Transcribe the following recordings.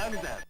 time is that?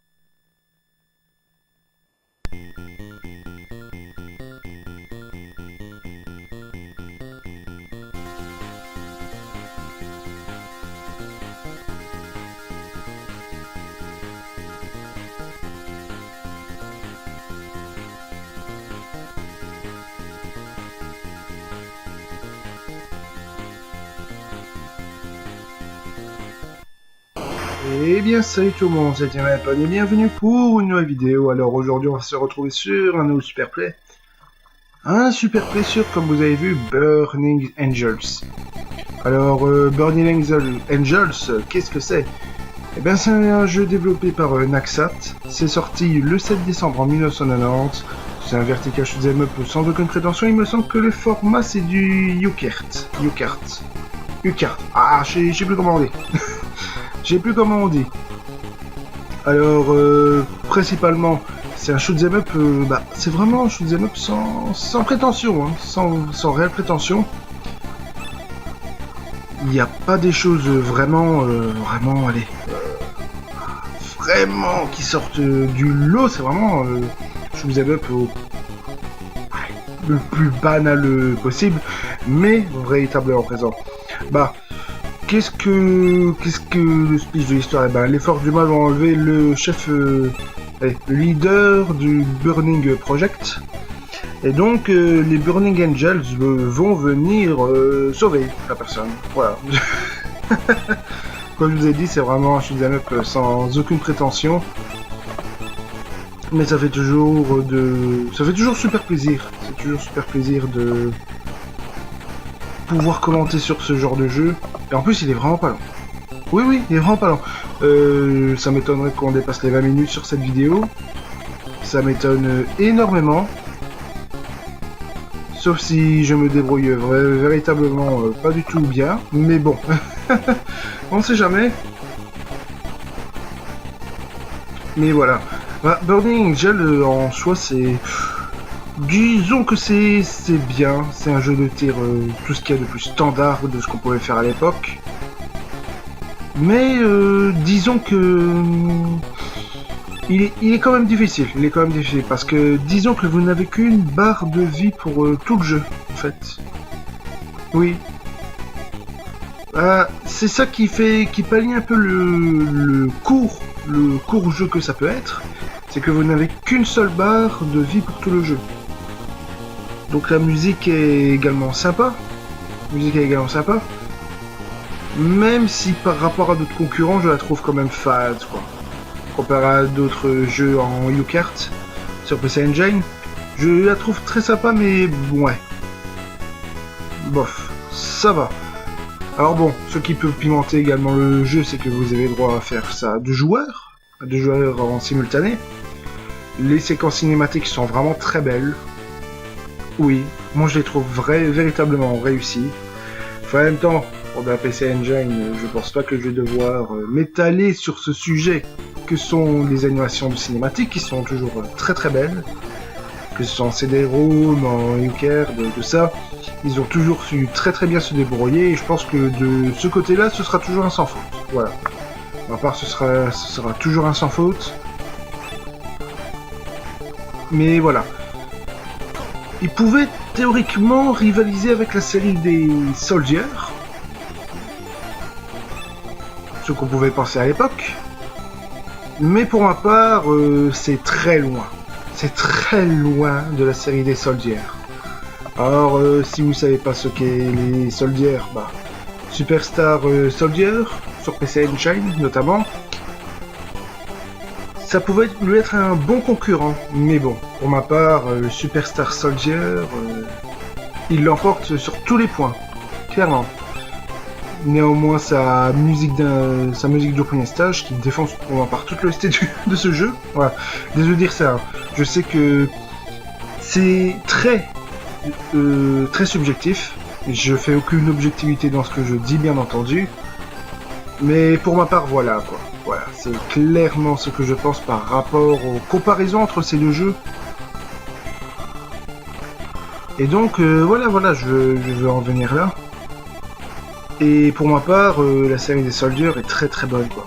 Eh bien salut tout le monde, c'est Timapan et bienvenue pour une nouvelle vidéo. Alors aujourd'hui on va se retrouver sur un nouveau Superplay. Un Superplay sur, comme vous avez vu, Burning Angels. Alors Burning Angels, qu'est-ce que c'est? Eh bien c'est un jeu développé par Naxat. C'est sorti le 7 décembre en 1990. C'est un vertical shoot'em up sans aucune prétention. Il me semble que le format c'est du UCART. Ah, je sais plus comment on dit. J'ai plus comment on dit. Alors, principalement, c'est un shoot'em up, c'est vraiment un shoot'em up sans prétention, hein, sans réelle prétention. Il n'y a pas des choses vraiment, allez, vraiment qui sortent du lot. C'est vraiment shoot'em up le plus banal possible, mais véritablement présent. Qu'est-ce que le speech de l'histoire? Eh ben, les forces du mal ont enlevé le chef, le leader du Burning Project. Et donc, les Burning Angels vont venir sauver la personne. Voilà. Comme je vous ai dit, c'est vraiment un shoot'em up sans aucune prétention. Mais ça fait toujours super plaisir. C'est toujours super plaisir de pouvoir commenter sur ce genre de jeu. Et en plus, il est vraiment pas long. Oui, il est vraiment pas long. Ça m'étonnerait qu'on dépasse les 20 minutes sur cette vidéo. Ça m'étonne énormément. Sauf si je me débrouille véritablement pas du tout bien. Mais bon, on sait jamais. Mais voilà. Burning Angel en soi, c'est... Disons que c'est bien, c'est un jeu de tir, tout ce qu'il y a de plus standard de ce qu'on pouvait faire à l'époque. Mais disons que il est quand même difficile, parce que disons que vous n'avez qu'une barre de vie pour tout le jeu, en fait. Oui. C'est ça qui pallie un peu le court jeu que ça peut être, c'est que vous n'avez qu'une seule barre de vie pour tout le jeu. Donc la musique est également sympa. Même si par rapport à d'autres concurrents, je la trouve quand même fade, quoi. Comparé à d'autres jeux en UCART sur PC Engine, je la trouve très sympa, mais ouais. Bof, ça va. Alors bon, ce qui peut pimenter également le jeu, c'est que vous avez droit à faire ça à deux joueurs en simultané. Les séquences cinématiques sont vraiment très belles. Oui, moi je les trouve véritablement réussies. Enfin, en même temps, pour de la PC Engine, je pense pas que je vais devoir m'étaler sur ce sujet que sont les animations de cinématiques qui sont toujours très très belles. Que ce soit en CD-ROM, en UCART, de ça, ils ont toujours su très très bien se débrouiller et je pense que de ce côté-là, ce sera toujours un sans faute. Voilà. À part, ce sera toujours un sans faute. Mais voilà. Il pouvait théoriquement rivaliser avec la série des Soldiers, ce qu'on pouvait penser à l'époque, mais pour ma part, c'est très loin de la série des Soldiers. Alors, si vous savez pas ce qu'est les Soldiers, Superstar Soldier, sur PC Engine notamment, ça pouvait lui être un bon concurrent, mais bon, pour ma part, Superstar Soldier, il l'emporte sur tous les points, clairement. Néanmoins, sa musique de premier stage, qui défonce pour ma part toute le style de ce jeu, voilà, désolé de dire ça, hein. Je sais que c'est très subjectif, je fais aucune objectivité dans ce que je dis, bien entendu, mais pour ma part, voilà, quoi. Voilà, c'est clairement ce que je pense par rapport aux comparaisons entre ces deux jeux. Et donc, voilà, je veux en venir là. Et pour ma part, la série des Soldiers est très très bonne, quoi.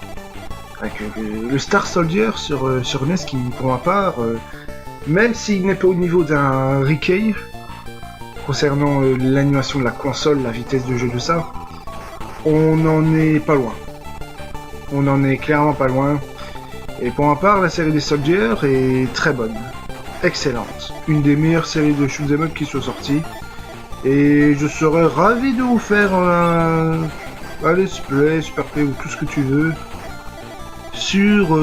avec le Star Soldier sur NES qui, pour ma part, même s'il n'est pas au niveau d'un Rickey, concernant l'animation de la console, la vitesse de jeu de ça, on n'en est pas loin. On n'en est clairement pas loin. Et pour ma part, la série des Soldiers est très bonne. Excellente. Une des meilleures séries de shoot 'em up qui soit sorties. Et je serais ravi de vous faire un let's play, super play ou tout ce que tu veux. Sur,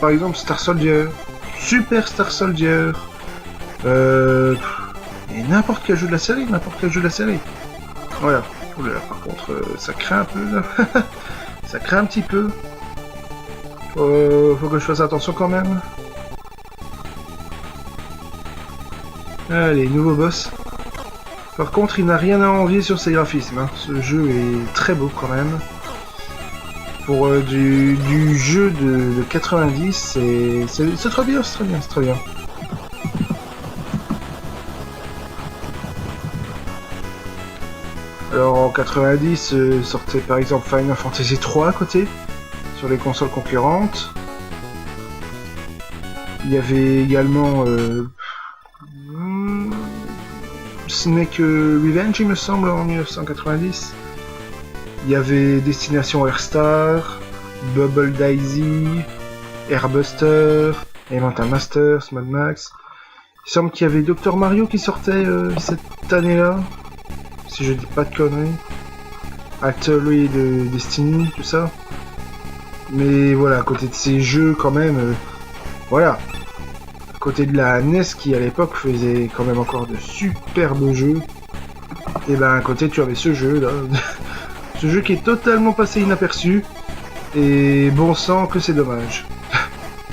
par exemple, Star Soldier. Super Star Soldier. Et n'importe quel jeu de la série, Voilà. Oula, par contre, ça craint un peu, là. Ça craint un petit peu. Faut que je fasse attention quand même. Allez, nouveau boss. Par contre, il n'a rien à envier sur ses graphismes. Hein. Ce jeu est très beau quand même. Pour du jeu de 90, c'est très bien, c'est très bien. Alors en 90, sortait par exemple Final Fantasy 3 à côté, sur les consoles concurrentes. Il y avait également Snake Revenge, il me semble, en 1990. Il y avait Destination Airstar, Bubble Daisy, Airbuster, Elemental Masters, Mad Max. Il semble qu'il y avait Dr Mario qui sortait cette année-là, si je dis pas de conneries. Altered de Destiny, tout ça. Mais voilà, à côté de ces jeux quand même, voilà. À côté de la NES qui à l'époque faisait quand même encore de superbes jeux, et ben à côté tu avais ce jeu là, ce jeu qui est totalement passé inaperçu, et bon sang que c'est dommage.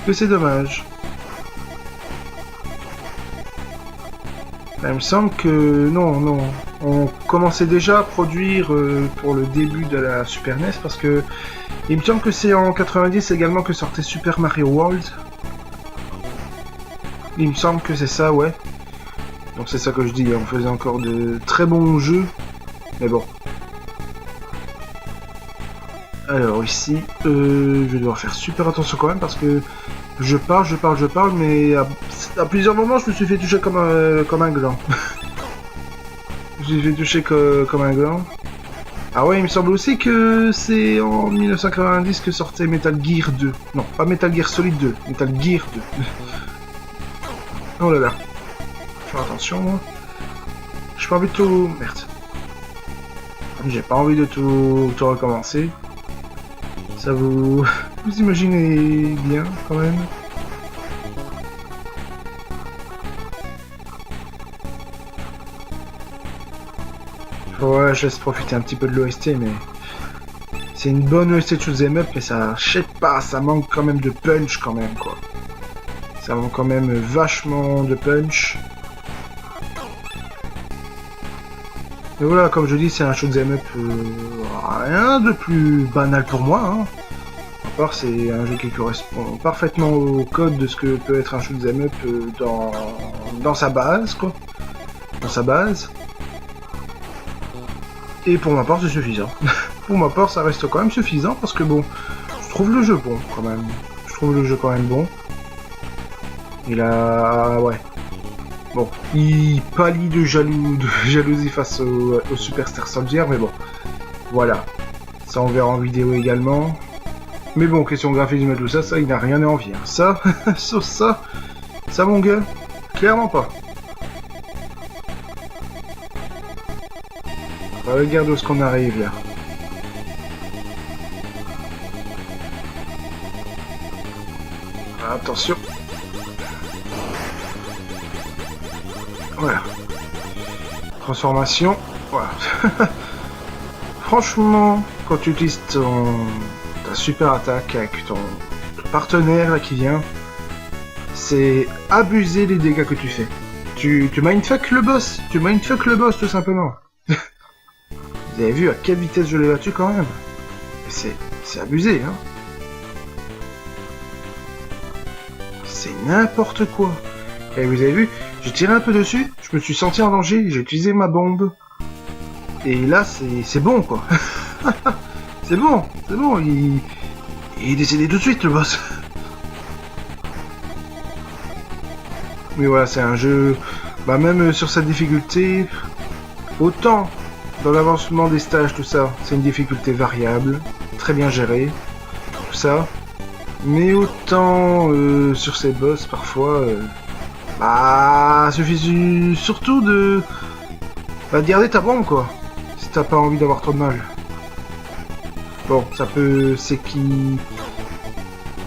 Que c'est dommage. Ben, il me semble que non, on commençait déjà à produire pour le début de la Super NES, parce que il me semble que c'est en 90 également que sortait Super Mario World. Il me semble que c'est ça, ouais. Donc c'est ça que je dis, on faisait encore de très bons jeux, mais bon. Alors ici, je vais devoir faire super attention quand même, parce que je parle, mais à plusieurs moments je me suis fait toucher comme un gland. J'ai fait toucher comme un gland. Ah ouais, il me semble aussi que c'est en 1990 que sortait Metal Gear 2. Non, pas Metal Gear Solid 2, Metal Gear 2. Oh là là. Faire attention, moi. J'ai pas envie de tout... Merde. J'ai pas envie de tout recommencer. Ça vous imaginez bien, quand même. Ouais, je laisse profiter un petit peu de l'OST, mais... C'est une bonne OST de shoot'em up, mais ça... Je sais pas, ça manque quand même de punch, quand même, quoi. Ça manque quand même vachement de punch. Mais voilà, comme je dis, c'est un shoot'em up rien de plus banal pour moi. Hein. À part, c'est un jeu qui correspond parfaitement au code de ce que peut être un shoot'em up dans sa base, quoi. Dans sa base. Et pour ma part, c'est suffisant. Pour ma part, ça reste quand même suffisant, parce que bon, je trouve le jeu bon, quand même. Je trouve le jeu quand même bon. Et là, ouais. Bon, il pâlit de jalousie face au Super Star Soldier, mais bon. Voilà. Ça, on verra en vidéo également. Mais bon, question graphisme et tout ça, il n'a rien à envier. Ça, sauf ça, mon gars, clairement pas. Regarde où est-ce qu'on arrive, là. Attention. Voilà. Transformation. Voilà. Franchement, quand tu utilises ta super attaque avec ton partenaire là qui vient, c'est abuser les dégâts que tu fais. Tu mindfuck le boss. Tu mindfuck le boss tout simplement. Vous avez vu à quelle vitesse je l'ai battu quand même. C'est abusé, hein. C'est n'importe quoi. Et vous avez vu, j'ai tiré un peu dessus, je me suis senti en danger, j'ai utilisé ma bombe. Et là, c'est bon, quoi. c'est bon, il Il est décédé tout de suite, le boss. Mais voilà, c'est un jeu... Bah même sur sa difficulté... Autant dans l'avancement des stages, tout ça, c'est une difficulté variable, très bien gérée, tout ça. Mais autant sur ces boss, parfois... bah... suffit surtout de... Bah, de garder ta bombe, quoi. Si t'as pas envie d'avoir trop de mal. Bon, ça peut...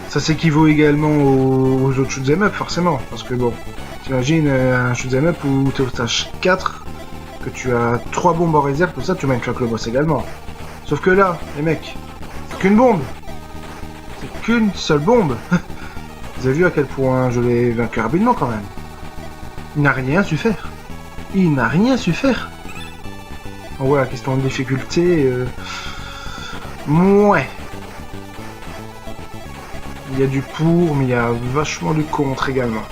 Ça s'équivaut également aux autres shoot'em up, forcément. Parce que bon, t'imagines un shoot'em up où t'es au stage 4, que tu as 3 bombes en réserve, tout ça, tu mindfuck le boss également. Sauf que là, les mecs, c'est qu'une bombe. C'est qu'une seule bombe. Vous avez vu à quel point je l'ai vaincu rapidement, quand même. Il n'a rien su faire. Il n'a rien su faire. Donc voilà, question de difficulté... Ouais. Il y a du pour, mais il y a vachement du contre également.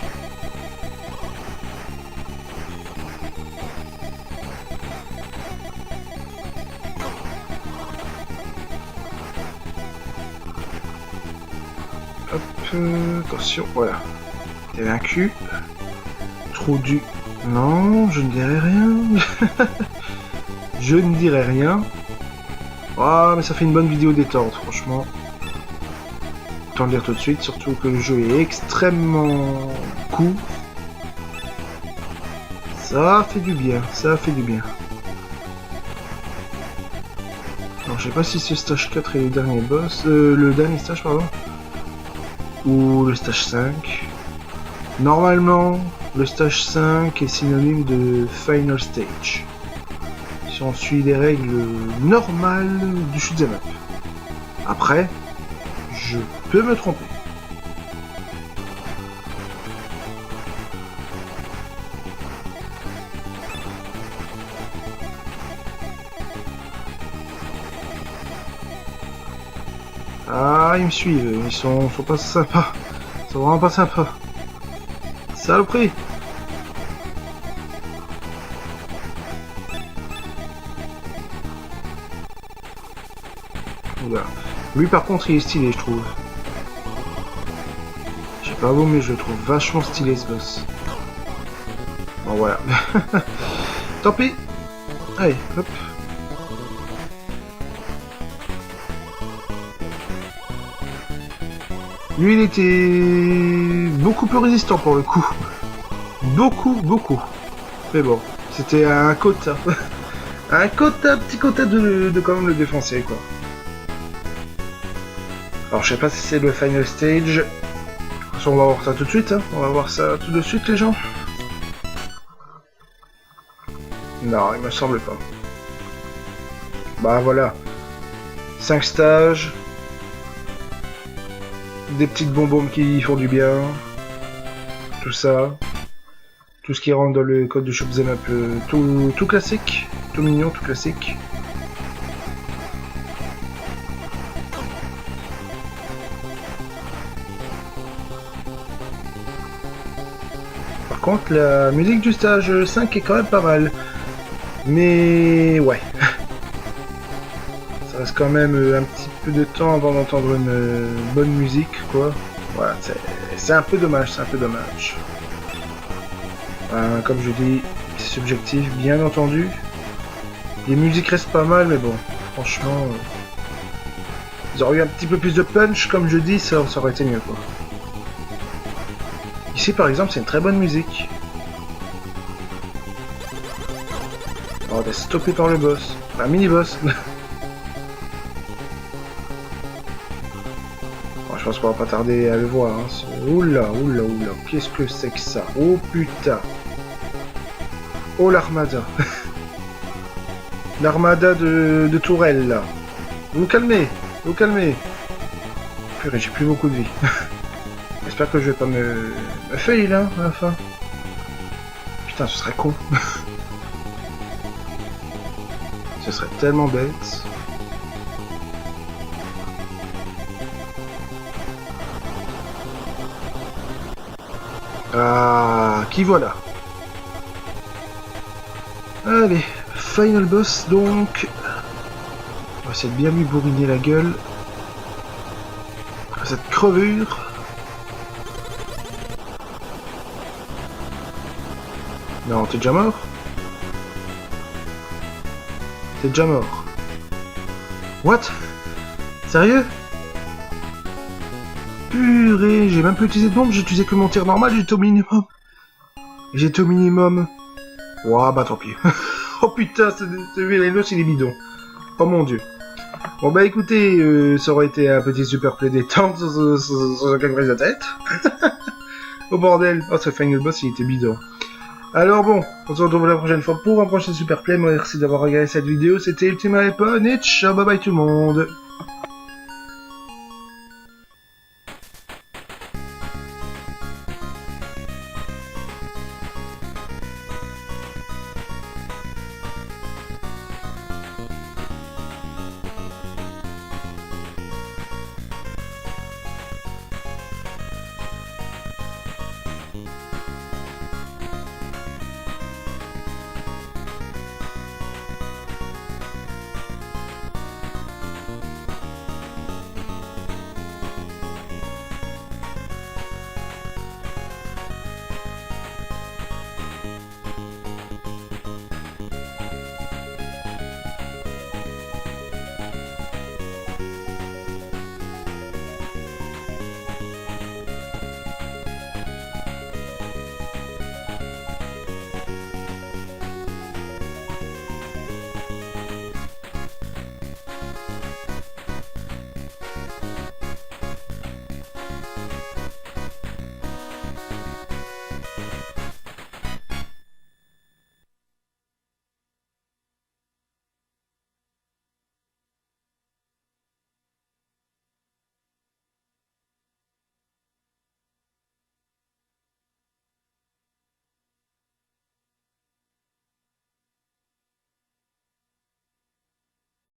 Hop, attention, voilà. T'es vaincu. Trop du... Non, je ne dirai rien. Je ne dirai rien. Ah, mais ça fait une bonne vidéo détente, franchement. Autant le dire tout de suite, surtout que le jeu est extrêmement court. Ça fait du bien, ça fait du bien. Alors, je sais pas si ce stage 4 est le dernier boss, le dernier stage, pardon. Ou le stage 5. Normalement, le stage 5 est synonyme de Final Stage. Si on suit les règles normales du shoot'em up. Après, je peux me tromper. Ah, ils me suivent, ils sont pas sympas. Ils sont vraiment pas sympas. Saloperie! Voilà. Lui par contre il est stylé, je trouve. Je sais pas vous, mais je le trouve vachement stylé ce boss. Bon voilà. Tant pis. Allez, hop. Lui il était beaucoup plus résistant pour le coup. Beaucoup. Mais bon, c'était un quota. Un petit quota de quand même le défoncer quoi. Alors je sais pas si c'est le final stage. On va voir ça tout de suite, hein. On va voir ça tout de suite les gens. Non, il me semble pas. Bah voilà. 5 stages. Des petites bonbons qui font du bien. Tout ça. Tout ce qui rentre dans le code de shoot'em up. Tout classique. Tout mignon, tout classique. Par contre, la musique du stage 5 est quand même pas mal. Mais ouais. Ça reste quand même un petit peu de temps avant d'entendre une bonne musique, quoi. Voilà, c'est un peu dommage, comme je dis, c'est subjectif, bien entendu. Les musiques restent pas mal, mais bon, franchement... ils auraient eu un petit peu plus de punch, comme je dis, ça aurait été mieux, quoi. Ici, par exemple, c'est une très bonne musique. On va stoppé par le boss. Un mini-boss. Bon, je pense qu'on va pas tarder à le voir. Hein. Oula. Qu'est-ce que c'est que ça? Oh putain. Oh l'armada. L'armada de tourelles, là. Vous calmez. Purée, j'ai plus beaucoup de vie. J'espère que je vais pas me fail, là, à la fin. Putain, ce serait con. Ce serait tellement bête. Ah, qui voilà. Allez, final boss donc. On va essayer de bien lui bourriner la gueule. cette crevure. Non, t'es déjà mort? T'es déjà mort. What? Sérieux? Purée, j'ai même pas utilisé de bombe, j'ai utilisé que mon tir normal, j'étais au minimum. J'étais au minimum. Ouah, bah tant pis. Oh putain, ce Vélénos, il est bidon. Oh mon dieu. Bon bah écoutez, ça aurait été un petit super play détente sur aucune prise de tête. Oh bordel. Oh, ce final boss, il était bidon. Alors bon, on se retrouve la prochaine fois pour un prochain super play. Merci d'avoir regardé cette vidéo. C'était Ultima Epon et ciao, bye bye tout le monde.